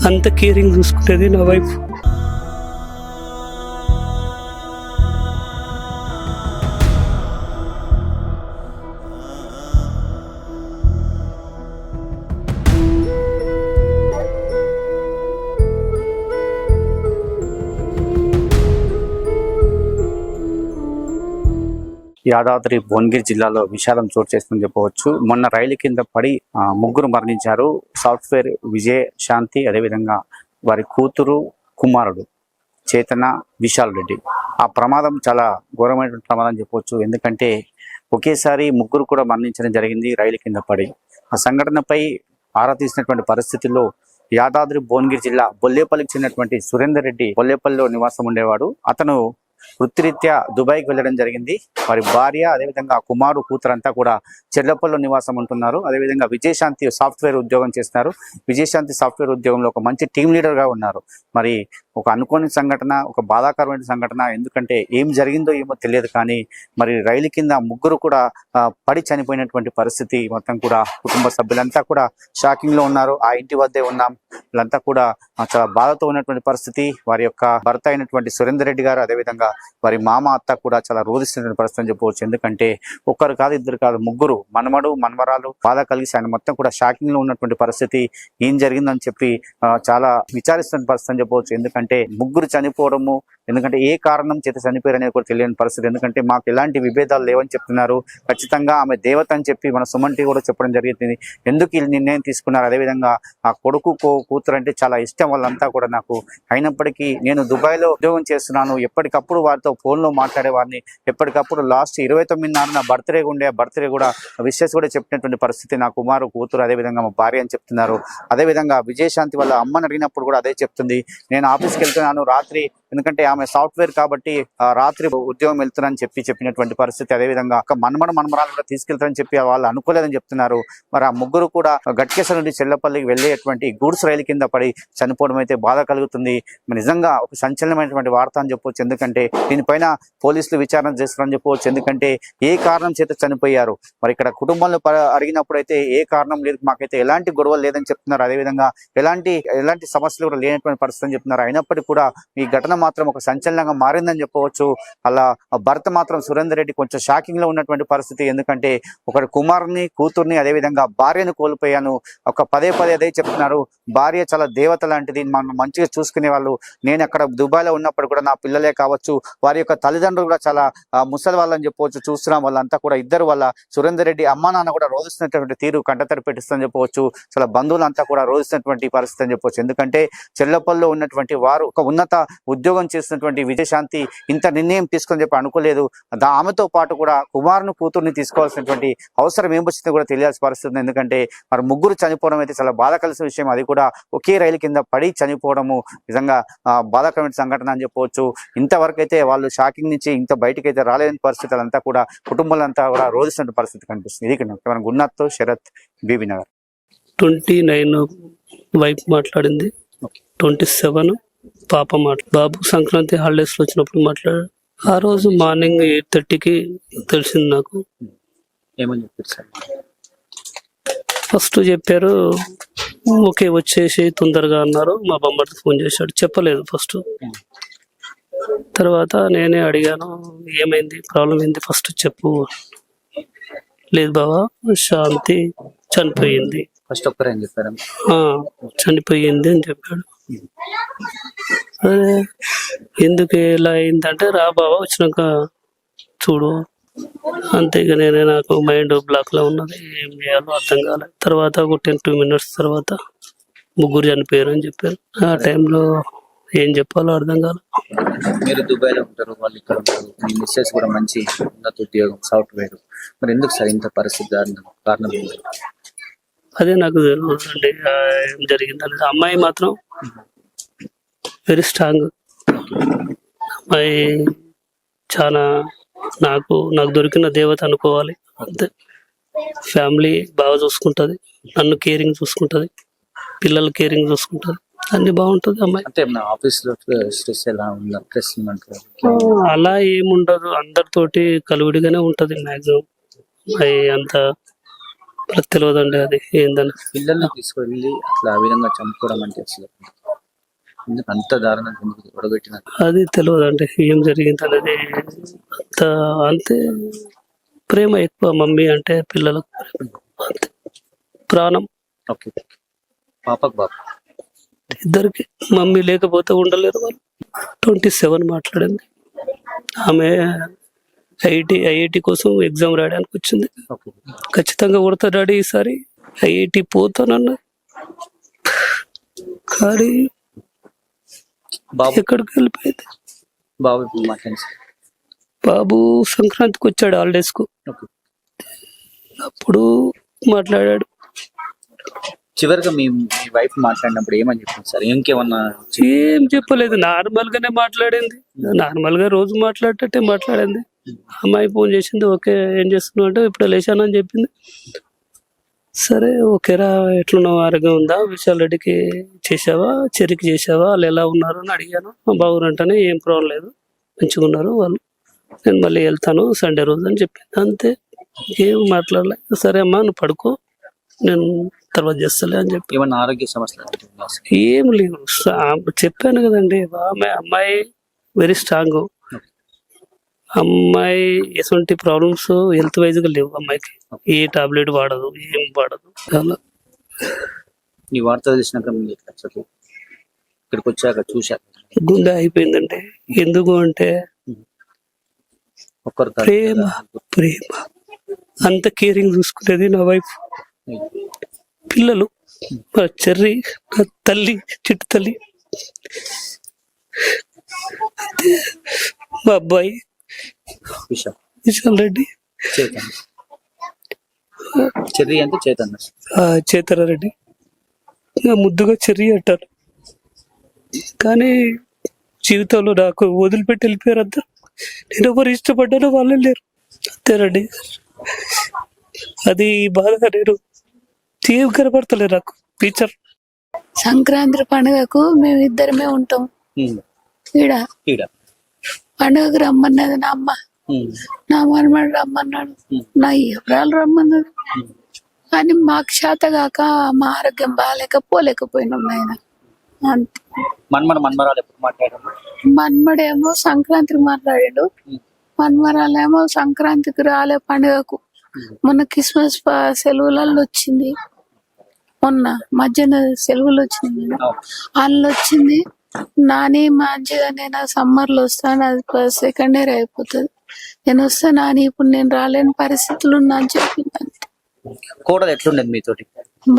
అంత కేరింగ్ చూసుకునేది నా వైఫ్. యాదాద్రి భువనగిరి జిల్లాలో విషాదం చోటు చేసుకుని చెప్పవచ్చు. మొన్న రైలు కింద పడి ముగ్గురు మరణించారు. సాఫ్ట్వేర్ విజయ్ శాంతి, అదేవిధంగా వారి కూతురు కుమారుడు చేతన విశాల్ రెడ్డి. ఆ ప్రమాదం చాలా ఘోరమైనటువంటి ప్రమాదం చెప్పవచ్చు. ఎందుకంటే ఒకేసారి ముగ్గురు కూడా మరణించడం జరిగింది రైలు కింద పడి. ఆ సంఘటనపై ఆరా తీసినటువంటి పరిస్థితుల్లో యాదాద్రి భువనగిరి జిల్లా బొల్లేపల్లికి చెందినటువంటి సురేందర్ రెడ్డి బొల్లేపల్లిలో నివాసం ఉండేవాడు. అతను వృత్తిరీత్యా దుబాయ్కి వెళ్ళడం జరిగింది. వారి భార్య, అదేవిధంగా కుమారు, కూతురంతా కూడా చెర్లపల్లిలో నివాసం ఉంటున్నారు. అదేవిధంగా విజయశాంతి సాఫ్ట్వేర్ ఉద్యోగం చేస్తున్నారు. విజయశాంతి సాఫ్ట్వేర్ ఉద్యోగంలో ఒక మంచి టీం లీడర్గా ఉన్నారు. మరి ఒక అనుకోని సంఘటన, ఒక బాధాకరమైన సంఘటన. ఎందుకంటే ఏం జరిగిందో ఏమో తెలియదు, కానీ మరి రైలు కింద ముగ్గురు కూడా పడి చనిపోయినటువంటి పరిస్థితి. మొత్తం కూడా కుటుంబ సభ్యులంతా కూడా షాకింగ్ లో ఉన్నారు. ఆ ఇంటి వద్దే ఉన్నాం. వీళ్ళంతా కూడా చాలా బాధతో ఉన్నటువంటి పరిస్థితి. వారి యొక్క భర్త అయినటువంటి సురేందర్ రెడ్డి గారు, అదేవిధంగా వారి మామ, అత్త కూడా చాలా రోధిస్తున్న పరిస్థితి అని చెప్పవచ్చు. ఎందుకంటే ఒక్కరు కాదు, ఇద్దరు కాదు, ముగ్గురు మనమడు మనవరాలు బాధ కలిసి ఆయన మొత్తం కూడా షాకింగ్ లో ఉన్నటువంటి పరిస్థితి. ఏం జరిగిందని చెప్పి చాలా విచారిస్తున్న పరిస్థితి అని చెప్పవచ్చు. ఎందుకంటే ముగ్గురు చనిపోవడము, ఎందుకంటే ఏ కారణం చేత చనిపోయారు అనేది కూడా తెలియని పరిస్థితి. ఎందుకంటే మాకు ఎలాంటి విభేదాలు లేవని చెప్తున్నారు. ఖచ్చితంగా ఆమె దేవత అని చెప్పి మన సుమన్టి కూడా చెప్పడం జరిగింది. ఎందుకు ఈ నిర్ణయం తీసుకున్నారు, అదేవిధంగా ఆ కొడుకు కూతురు అంటే చాలా ఇష్టం వాళ్ళంతా కూడా నాకు. అయినప్పటికీ నేను దుబాయ్లో ఉద్యోగం చేస్తున్నాను. ఎప్పటికప్పుడు వారితో ఫోన్లో మాట్లాడేవాడిని. ఎప్పటికప్పుడు లాస్ట్ 29 నా బర్త్డే ఉండే, ఆ బర్త్డే కూడా విషెస్ కూడా చెప్పినటువంటి పరిస్థితి. నా కుమారు, కూతురు, అదేవిధంగా మా భార్య అని చెప్తున్నారు. అదేవిధంగా విజయశాంతి వాళ్ళ అమ్మని అడిగినప్పుడు కూడా అదే చెప్తుంది. నేను ఆఫీస్కి వెళ్తున్నాను రాత్రి, ఎందుకంటే ఆమె సాఫ్ట్వేర్ కాబట్టి రాత్రి ఉద్యోగం వెళ్తున్నారని చెప్పినటువంటి పరిస్థితి. అదేవిధంగా మనమరాలు కూడా తీసుకెళ్తారని చెప్పి వాళ్ళు అనుకోలేదని చెప్తున్నారు. మరి ఆ ముగ్గురు కూడా గట్కేశ్వర నుండి చెల్లపల్లికి వెళ్ళేటువంటి గూడ్స్ రైలు కింద పడి చనిపోవడం అయితే బాధ కలుగుతుంది. నిజంగా ఒక సంచలనమైనటువంటి వార్త అని చెప్పవచ్చు. ఎందుకంటే దీనిపైన పోలీసులు విచారణ చేస్తారని చెప్పవచ్చు. ఎందుకంటే ఏ కారణం చేత చనిపోయారు, మరి ఇక్కడ కుటుంబంలో అడిగినప్పుడు అయితే ఏ కారణం లేదు, మాకైతే ఎలాంటి గొడవలు లేదని చెప్తున్నారు. అదేవిధంగా ఎలాంటి సమస్యలు కూడా లేనటువంటి పరిస్థితి అని చెప్తున్నారు. అయినప్పటికీ కూడా ఈ ఘటన మాత్రం ఒక సంచలనంగా మారిందని చెప్పవచ్చు. అలా భర్త మాత్రం సురేందర్ రెడ్డి కొంచెం షాకింగ్ లో ఉన్నటువంటి పరిస్థితి. ఎందుకంటే ఒక కుమారుని, కూతుర్ని, అదేవిధంగా భార్యను కోల్పోయాను. ఒక పదే అదే చెప్తున్నారు. భార్య చాలా దేవత లాంటిది, మనం మంచిగా చూసుకునే వాళ్ళు. నేను అక్కడ దుబాయ్లో ఉన్నప్పుడు కూడా నా పిల్లలే కావచ్చు, వారి యొక్క తల్లిదండ్రులు కూడా చాలా ముసలి వాళ్ళని చెప్పవచ్చు. చూస్తున్నాం వాళ్ళంతా కూడా ఇద్దరు వాళ్ళ సురేందర్ రెడ్డి అమ్మా నాన్న కూడా రోధిస్తున్నటువంటి తీరు కంటతడి పెట్టిస్తుందని చెప్పవచ్చు. చాలా బంధువులంతా కూడా రోధిస్తున్నటువంటి పరిస్థితి అని చెప్పవచ్చు. ఎందుకంటే చెల్లపల్లిలో ఉన్నటువంటి వారు ఒక ఉన్నత ఉద్యోగం చేస్తున్నటువంటి విజయశాంతి ఇంత నిర్ణయం తీసుకొని చెప్పి అనుకోలేదు. ఆమెతో పాటు కూడా కుమారుని, కూతుర్ని తీసుకోవాల్సినటువంటి అవసరం ఏం వచ్చిందో కూడా తెలియాల్సిన పరిస్థితి. ఎందుకంటే మరి ముగ్గురు చనిపోవడం అయితే చాలా బాధ కలిసిన విషయం. అది కూడా ఒకే రైలు కింద పడి చనిపోవడము నిజంగా బాధాకరమైన సంఘటన అని చెప్పవచ్చు. ఇంతవరకు అయితే వాళ్ళు షాకింగ్ నుంచి ఇంత బయటకు అయితే రాలేని పరిస్థితులు అంతా కూడా కుటుంబాలంతా కూడా రోధిస్తున్న పరిస్థితి కనిపిస్తుంది. ఇది మన గున్నాథ్తో శరత్, బీబీ నగర్. 29 వైఫ్ మాట్లాడింది, 27 పాప బాబు సంక్రాంతి హాలిడేస్ లో వచ్చినప్పుడు మాట్లాడారు. ఆ రోజు మార్నింగ్ 8:30కి తెలిసింది నాకు. ఏమని చెప్పారు సార్? ఫస్ట్ చెప్పారు ఓకే వచ్చేసి తొందరగా అన్నారు. మా బొమ్మడికి ఫోన్ చేశాడు, చెప్పలేదు ఫస్ట్. తర్వాత నేనే అడిగాను ఏమైంది, ప్రాబ్లం ఏంది, ఫస్ట్ చెప్పు. లేదు బావా, శాంతి చనిపోయింది, ఫస్ట్ ఒక్కరేం చెప్పారు? చనిపోయింది అని చెప్పాడు. అదే ఎందుకు ఇలా అయిందంటే రా బావా వచ్చినాక చూడు. అంతేగా నాకు మైండ్ బ్లాక్ లో ఉన్నది, ఏం చేయాలో అర్థం కాలేదు. తర్వాత ఒక 10-2 minutes తర్వాత ముగ్గురు చనిపోయారు అని చెప్పారు. ఆ టైంలో ఏం చెప్పాలో అర్థం కాలేదు. మీరు దుబాయ్లో ఉంటారు, వాళ్ళు ఇక్కడ ఉంటారు. మీ మిస్సెస్ కూడా మంచి ఉన్నత ఉద్యోగం సాఫ్ట్వేర్. మరి ఎందుకు సార్ ఇంత పరిస్థితి కారణం ఏంటి? అదే నాకు తెలియదు అండి ఏం జరిగింది అనేది. అమ్మాయి మాత్రం వెరీ స్ట్రాంగ్ అమ్మాయి, చాలా నాకు దొరికిన దేవత అనుకోవాలి. అంతే, ఫ్యామిలీ బాగా చూసుకుంటది, నన్ను కేరింగ్ చూసుకుంటది, పిల్లలు కేరింగ్ చూసుకుంటది, అన్ని బాగుంటది అమ్మాయి. అలా ఏముండదు, అందరితోటి కలివిడిగానే ఉంటది. మ్యాక్సిమం అమ్మాయి అంత వాళ్ళకి తెలియదండి అది ఏందని. పిల్లల్ని తీసుకెళ్ళి అట్లా ఆ విధంగా చంపుకోవడం అంటే అసలు ఎందుకు అంత దారుణంగా ఎందుకు ఒడగొట్టినారు? అది తెలియదండి ఏం జరిగింది అనేది. అంత అంతే ప్రేమ ఎక్కువ మమ్మీ అంటే పిల్లలకు, అంతే ప్రాణం ఓకే. పాపకు బాబు ఇద్దరికి. మమ్మీ లేకపోతే ఉండలేరు వాళ్ళు. 27 మాట్లాడింది ఆమె. ఐఐటి కోసం ఎగ్జామ్ రాయడానికి వచ్చింది. ఓకే. ఖచ్చితంగా కొడతా డాడీ ఈసారి ఐఐటి పోతానన్నా, కానీ బాబు ఎక్కడికి వెళ్ళిపోయింది. బాబు ఇప్పుడు మాట్లాడి బాబు సంక్రాంతికి వచ్చాడు హాలిడేస్ కు, ఓకే. అప్పుడు మాట్లాడాడు. చివరిగా మీ మీ వైఫ్ మాట్లాడినప్పుడు ఏమని చెప్పింది సార్? ఇంకేమన్నా ఏం చెప్పలేదు, నార్మల్ గానే మాట్లాడింది. నార్మల్ గా రోజు మాట్లాడేటట్టే మాట్లాడింది. అమ్మాయి ఫోన్ చేసింది, ఓకే ఏం చేస్తున్నావు అంటే ఇప్పుడు లేచాను అని చెప్పింది. సరే ఓకేరా, ఎట్లున్నావు, ఆరోగ్యం ఉందా, విశాల్ రెడ్డికి చేసావా, చెరికి చేసావా, వాళ్ళు ఎలా ఉన్నారు అని అడిగాను. బాగున్నారంటేనే ఏం ప్రాబ్లం లేదు, మంచిగా ఉన్నారు వాళ్ళు, నేను మళ్ళీ వెళ్తాను సండే రోజు అని చెప్పింది. అంతే, ఏం మాట్లాడలే. సరే అమ్మా నువ్వు పడుకో, నేను తర్వాత చేస్తలే అని చెప్పి. ఏమన్నా ఆరోగ్య సమస్యలు ఉంటుందా? ఏం లేవు, చెప్పాను కదండి. అమ్మాయి వెరీ స్ట్రాంగ్. అమ్మాయి ఎటువంటి ప్రాబ్లమ్స్ హెల్త్ వైజ్ గా లేవు అమ్మాయికి. ఏ టాబ్లెట్ వాడదు, ఏం వాడదు. అలా ఈ వార్త తెలిసినాక మీరు ఎట్లా అసలు ఇక్కడికి వచ్చాక చూశాక గుండె అయిపోయిందండి. ఎందుకు అంటే ఒక్కరు ప్రేమ, ప్రేమ అంత కేరింగ్ చూసుకునేది నా వైఫ్. పిల్లలు, మా చెర్రి, నా తల్లి, చిట్టు తల్లి. మా అబ్బాయి విశాల్ రెడ్డి, చైతన్య, చెర్రి అంటే చైతన్య, చేతన రెడ్డి, ముద్దుగా చెర్రి అంటారు. కానీ జీవితంలో నాకు వదిలిపెట్టి వెళ్ళిపోయారు అందరు. నేను ఎవరు ఇష్టపడ్డానో వాళ్ళు లేరు, అంతేనండి. అది బాధగా నేను ఏం కనపడతలే నాకు టీచర్. సంక్రాంతి పండుగకు మేము ఇద్దరమే ఉంటాం ఈడ. ఈడ పండుగకు రమ్మన్నది నా అమ్మ, నా మనమడు రమ్మన్నాడు, నా ఎవరాలు రమ్మన్నది. కానీ మాకు చేత కాక మా ఆరోగ్యం బాగాలేక పోలేకపోయినాం నాయన. అంతే. మన్మరాలు ఎప్పుడు మాట్లాడారు? మన్మడేమో సంక్రాంతికి మాట్లాడాడు, మన్మరాలేమో సంక్రాంతికి రాలే పండుగకు. మొన్న క్రిస్మస్ సెలవులలో వచ్చింది, మొన్న మధ్యాహ్న సెలవులు వచ్చింది కదా, వాళ్ళు వచ్చింది. నాని మంచిగా నేను సమ్మర్ లో వస్తాను, అది సెకండ్ ఇయర్ అయిపోతుంది, నేను వస్తా నాని, ఇప్పుడు నేను రాలేని పరిస్థితులు ఉన్నా అని చెప్పింది. అంతే. కోడలు ఎట్లుండేది మీతోటి?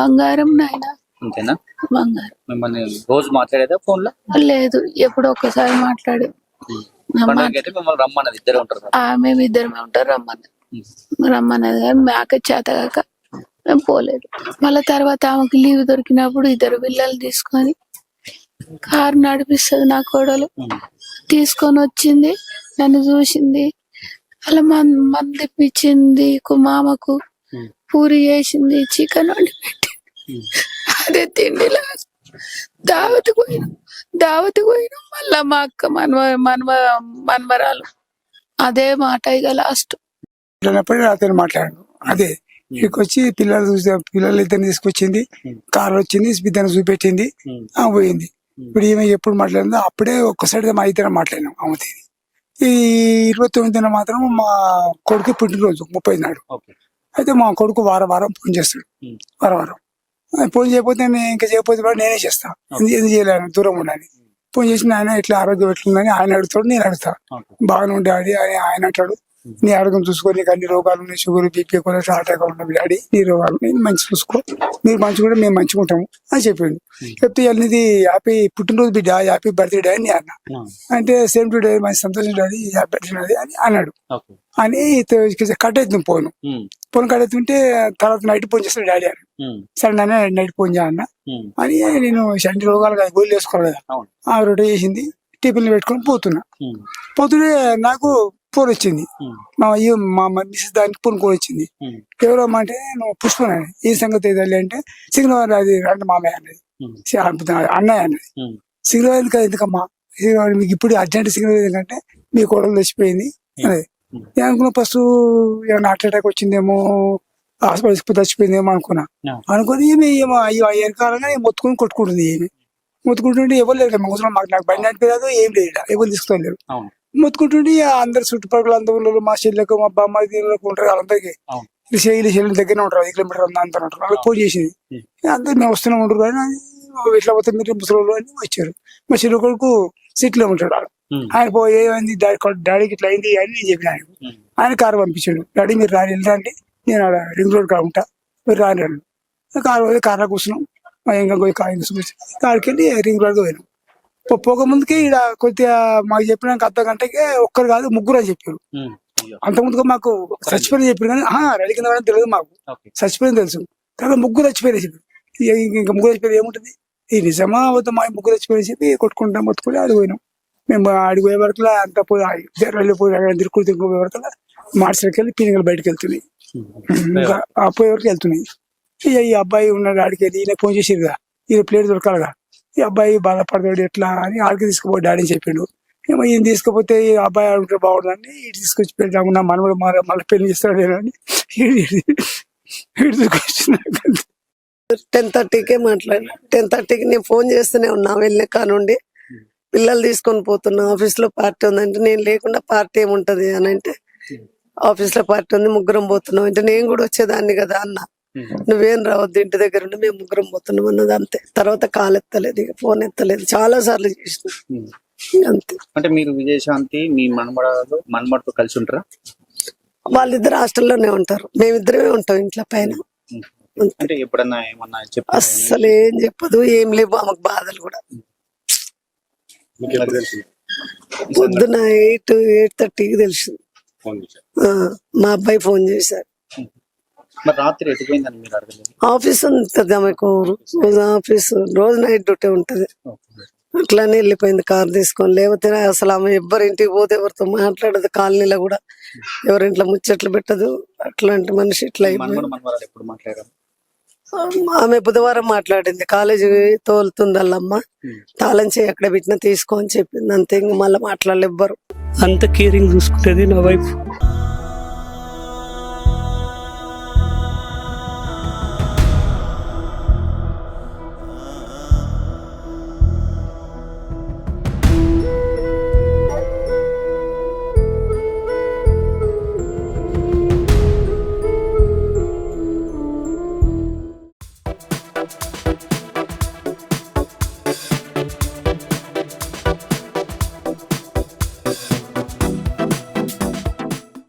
బంగారం నాయన, అంతేనా? బంగారం. మిమ్మల్ని రోజు మాట్లాడేదా ఫోన్ లో? లేదు, ఎప్పుడో ఒక్కసారి మాట్లాడి. పండుగకి అయితే మిమ్మల్ని రమ్మన్నది, ఇద్దరే ఉంటారు కదా? మేము ఇద్దరమే ఉంటారు, రమ్మన్నది. మాకు చేత కాక మేము పోలేదు. మళ్ళీ తర్వాత ఆమెకు లీవ్ దొరికినప్పుడు ఇద్దరు పిల్లలు తీసుకొని కారు నడిపిస్తుంది నా కోడలు, తీసుకొని వచ్చింది, నన్ను చూసింది, అలా మంది తెప్పించింది, మామకు పూరి చేసింది, చికెన్ వండి పెట్టి అదే తిండిలా దావతికి పోయినాం. మళ్ళా మా అక్క మన్మరాలు అదే మాట ఇక లాస్ట్ అతను మాట్లాడాడు. అదే ఇక్కడికి వచ్చి పిల్లలు చూస్తే పిల్లలు ఇద్దరిని తీసుకొచ్చింది, కారు వచ్చింది, ఇద్దరిని చూపెట్టింది, పోయింది. ఇప్పుడు ఈమె ఎప్పుడు మాట్లాడిందో అప్పుడే ఒక్కసారిగా మా ఇద్దరం మాట్లాడినాం. అమ్మతేది ఈ 29న మాత్రం మా కొడుకు పుట్టినరోజు 30 నాడు. అయితే మా కొడుకు వారం ఫోన్ చేస్తాడు, వారం ఫోన్ చేయకపోతే ఇంకా చేయకపోతే నేనే చేస్తా, ఎందుకు చేయలేను, దూరం ఉండాలి. ఫోన్ చేసిన ఆయన ఇట్లా ఆరోగ్యం ఎట్లుందని ఆయన అడుగుతాడు, నేను అడుగుతా. బాగానే ఉండే డాడీ అని ఆయన అంటాడు. నీ ఆరోగ్యం చూసుకో, నీకు అన్ని రోగాలు ఉన్నాయి, షుగర్, బీపీ, కొలెస్ట్రాల్, అటాక్ ఉన్నాయి డాడీ, నీ రోగాలు ఉన్నాయి, మంచి చూసుకో, మీరు మంచిగా కూడా మేము మంచిగా ఉంటాము అని చెప్పిండు. చెప్తే ఇది హ్యాపీ పుట్టినరోజు బిడ్డ, హ్యాపీ బర్త్డే డాడీ అని అన్న. అంటే సేమ్ టు డే మంచి సంతోషం డాడీ, హ్యాపీ బర్త్డే అని అన్నాడు. అని కట్ అవుతుంది ఫోన్ కట్ అవుతుంటే తర్వాత నైట్ ఫోన్ చేస్తాడు డాడీ అని. సరే నాన్న నైట్ ఫోన్ చేయన్న అని నేను సంటి రోగాలు గోళ్ళు వేసుకోవాలి కదా, ఆ రొట్టె చేసింది, టిఫిన్ పెట్టుకొని పోతుంటే నాకు ఫోన్ వచ్చింది. మా మిస్సెస్ దానికి ఫోన్ వచ్చింది. ఎవరో అంటే నువ్వు పుష్పని, ఈ సంగతి ఏదాలి అంటే సింగళవారి అది రండి మామయ్య అన్నది, అన్నయ్య అన్నది. సింగళవారి కదా ఎందుకమ్మా, సింగళవారి మీకు ఇప్పుడు అర్జెంట్ సింగళవారి ఎందుకంటే మీ కోడలు తెచ్చిపోయింది అన్నది. నేను అనుకున్నా ఫస్ట్ ఏమైనా హార్ట్ అటాక్ వచ్చిందేమో హాస్పిటల్ తీసుకుపోతే చచ్చిపోయిందేమో అనుకున్నా. ఆ. అనుకుని ఏమో అయ్యో ఎరకాలంగా మొత్తుకుని కొట్టుకుంటుంది. ఏమి మొత్తుకుంటుంటే ఎవరు లేరు ముసలి, నాకు బండి నడిపేదాదు ఏం లేదు, ఎవరు తీసుకెళ్ళారు. అవును. మొత్తుకుంటుంటే అందరు చుట్టుపక్కల అందరూ మా చెల్లెకు మా బామ్మ దీనికి ఉంటారు, వాళ్ళందరికీ అవును. చెల్లి దగ్గర ఉంటారు, 5 కిలోమీటర్ అంతా ఉంటారు. వాళ్ళకి ఫోన్ చేసింది, అందరు మేము వస్తూనే ఉంటారు అని ఇట్లా పోతే మీరు ముసలి అని వచ్చారు. మా చెల్లి కొడుకు సిటీలో ఉంటాడు. ఆయన పోయి ఏమైంది డాడీకి ఇట్లా అయింది అని నేను చెప్పిన ఆయనకు. ఆయన కారు పంపించాడు. డాడీ మీరు రాని వెళ్తా అంటే నేను ఆడ రింగ్ రోడ్ కాడ ఉంటా, మీరు రాని కారు పోయి కార్లో కూర్చున్నాం. ఇంకా పోయి కాడికి వెళ్ళి రింగ్ రోడ్కి పోయినాం. పోక ముందుకే ఇక్కడ కొద్దిగా మాకు చెప్పినాక అర్ధ గంటకే ఒక్కరు కాదు 3 అని చెప్పారు. అంత ముందుగా మాకు చచ్చిపోయిన చెప్పారు కానీ రైలు కింద పడని తెలియదు మాకు, చచ్చిపోయింది తెలుసు. తర్వాత 3 చచ్చిపోయినా చెప్పి ఇంకా 3 చచ్చిపోయి ఏముంటుంది, ఈ నిజమా అవుతాం, మా 3 చచ్చిపోయిన చెప్పి కొట్టుకుంటాం మొత్తుకుని ఆడిపోయినాం. మేము ఆడిపోయే వరకు అంత పోయి రైలు పోయి తిరుక్కుపోయే వరకు మార్చికి వెళ్ళి పీనికలు బయటకు వెళ్తున్నాయి, ఇంకా పోయే వరకు వెళ్తున్నాయి. ఈ అబ్బాయి ఉన్నాడు ఆడికి వెళ్ళి ఈయన ఫోన్ చేసిరుగా, ఈయన ప్లేట్ దొరకాలిగా, ఈ అబ్బాయి బాధపడతాడు ఎట్లా అని ఆడికి తీసుకుపోయి డాడీ చెప్పిండు. ఏమో ఈయన తీసుకుపోతే ఈ అబ్బాయి ఆడుంటే బాగుండని ఇటు తీసుకొచ్చి పెడతాము, నా మనవడు మళ్ళీ పెళ్లి చేస్తాడు అని ఇటు తీసుకొచ్చిన. 10:30కే మాట్లాడినా. 10:30కి నేను ఫోన్ చేస్తూనే ఉన్నా వెళ్ళిన కానుండి, పిల్లలు తీసుకొని పోతున్నా, ఆఫీస్ లో పార్టీ ఉందంటే నేను లేకుండా పార్టీ ఏముంటది అని అంటే, ఆఫీస్ లో పార్టీ ఉంది 3 పోతున్నాం అంటే నేను కూడా వచ్చేదాన్ని కదా అన్న, నువ్వేం రావద్దు ఇంటి దగ్గర ఉండి మేము 3 పోతున్నాం అన్నది అంతే. తర్వాత కాల్ ఎత్తలేదు, ఇక ఫోన్ ఎత్తలేదు, చాలా సార్లు చేసిన అంతే. అంటే మీరు విజయశాంతి మీ మనమడతో కలిసి ఉంటారా? వాళ్ళిద్దరు హాస్టల్లోనే ఉంటారు, మేమిద్దరమే ఉంటాం ఇంట్లో పైన. అంటే ఎప్పుడన్నా ఏమన్నా అస్సలు ఏం చెప్పదు, ఏం లేవు ఆమెకు బాధలు కూడా. పొద్దున 8:30కి తెలిసింది. మా అబ్బాయి ఫోన్ చేశారు. రాత్రి ఎటుపోయిందని మీరు అడగలేదు? ఆఫీస్ ఉంటుంది ఆమెకు, ఆఫీస్ రోజు నైట్ డ్యూటీ ఉంటది, అట్లానే వెళ్ళిపోయింది కారు తీసుకొని. లేకపోతే అసలు ఆమె ఎవరింటికి పోతే ఎవరితో మాట్లాడదు, కాలనీలో కూడా ఎవరింట్లో ముచ్చట్లు పెట్టదు, అట్లాంటి మనిషి. ఇట్లా ఎప్పుడు మాట్లాడారు? ఆమె బుధవారం మాట్లాడింది, కాలేజీ తోలుతుంది వాళ్ళమ్మ, తాళం చేయి ఎక్కడ పెట్టినా తీసుకో అని చెప్పింది అంతే. ఇంక మళ్ళీ మాట్లాడలే ఎవ్వరు. అంత కేరింగ్ చూసుకునేది నా వైఫ్.